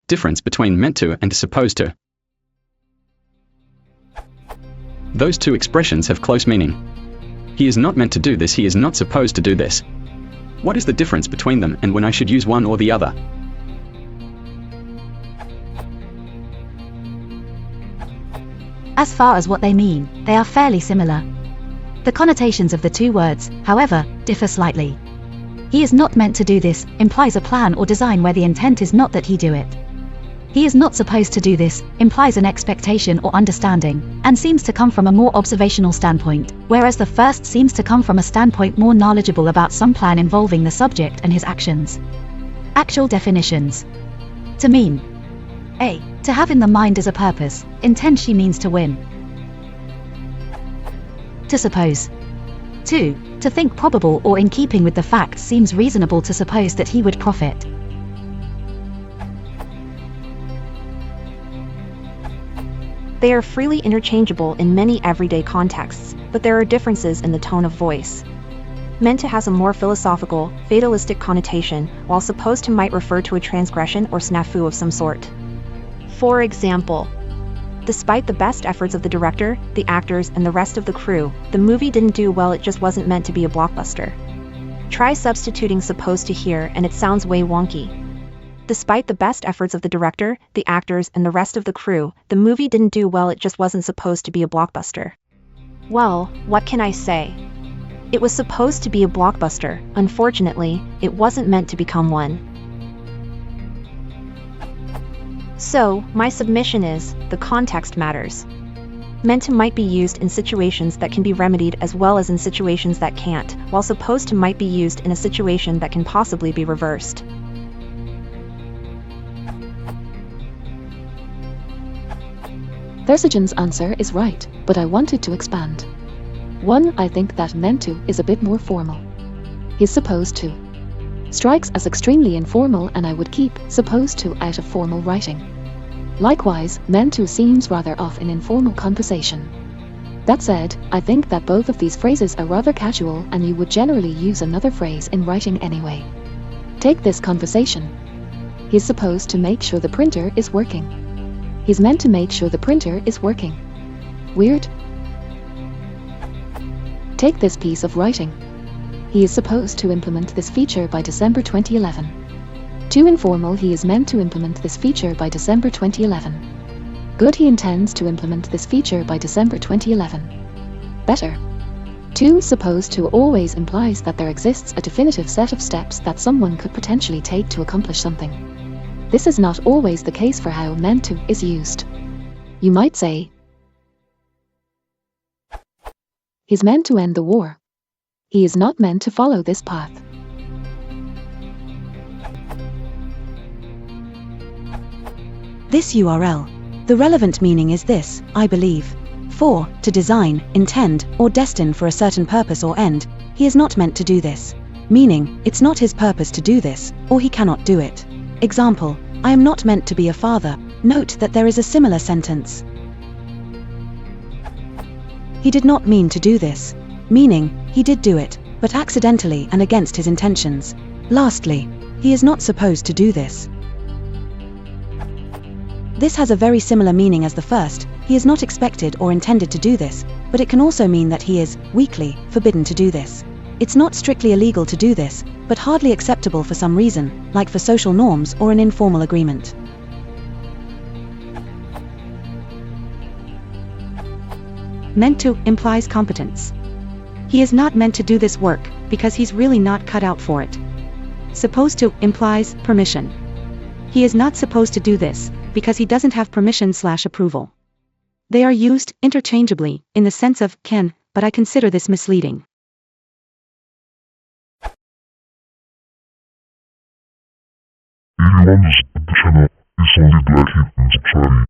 Difference between meant to and supposed to. Those two expressions have close meaning. He is not meant to do this, he is not supposed to do this. What is the difference between them and when I should use one or the other? As far as what they mean, they are fairly similar. The connotations of the two words, however, differ slightly. He is not meant to do this implies a plan or design where the intent is not that he do it. He is not supposed to do this implies an expectation or understanding, and seems to come from a more observational standpoint, whereas the first seems to come from a standpoint more knowledgeable about some plan involving the subject and his actions. Actual definitions. To mean. A. To have in the mind as a purpose, intend she means to win. To suppose. 2. To think probable or in keeping with the facts seems reasonable to suppose that he would profit. They are freely interchangeable in many everyday contexts, but there are differences in the tone of voice. Meant to has a more philosophical, fatalistic connotation, while supposed to might refer to a transgression or snafu of some sort. For example, despite the best efforts of the director, the actors, and the rest of the crew, the movie didn't do well, it just wasn't meant to be a blockbuster. Try substituting supposed to here and it sounds way wonky. Despite the best efforts of the director, the actors, and the rest of the crew, the movie didn't do well, it just wasn't supposed to be a blockbuster. Well, what can I say? It was supposed to be a blockbuster, unfortunately, it wasn't meant to become one. So, my submission is, the context matters. Meant to might be used in situations that can be remedied as well as in situations that can't, while supposed to might be used in a situation that can possibly be reversed. Thursijan's answer is right, but I wanted to expand. 1. I think that meant to is a bit more formal. He's supposed to strikes as extremely informal, and I would keep supposed to out of formal writing. Likewise, meant to seems rather off in informal conversation. That said, I think that both of these phrases are rather casual, and you would generally use another phrase in writing anyway. Take this conversation. He's supposed to make sure the printer is working. He's meant to make sure the printer is working. Weird? Take this piece of writing. He is supposed to implement this feature by December 2011. Too informal, he is meant to implement this feature by December 2011. Good, he intends to implement this feature by December 2011. Better. Too supposed to always implies that there exists a definitive set of steps that someone could potentially take to accomplish something. This is not always the case for how meant to is used. You might say, he's meant to end the war. He is not meant to follow this path. This URL. The relevant meaning is this, I believe. 4. To design, intend, or destine for a certain purpose or end. He is not meant to do this. Meaning, it's not his purpose to do this, or he cannot do it. Example, I am not meant to be a father. Note that there is a similar sentence. He did not mean to do this. Meaning, he did do it, but accidentally and against his intentions. Lastly, he is not supposed to do this. This has a very similar meaning as the first. He is not expected or intended to do this, but it can also mean that he is, weakly, forbidden to do this. It's not strictly illegal to do this, but hardly acceptable for some reason, like for social norms or an informal agreement. Meant to implies competence. He is not meant to do this work, because he's really not cut out for it. Supposed to implies permission. He is not supposed to do this, because he doesn't have permission/approval. They are used interchangeably, in the sense of can, but I consider this misleading. If you want to support the channel, please only like it and subscribe.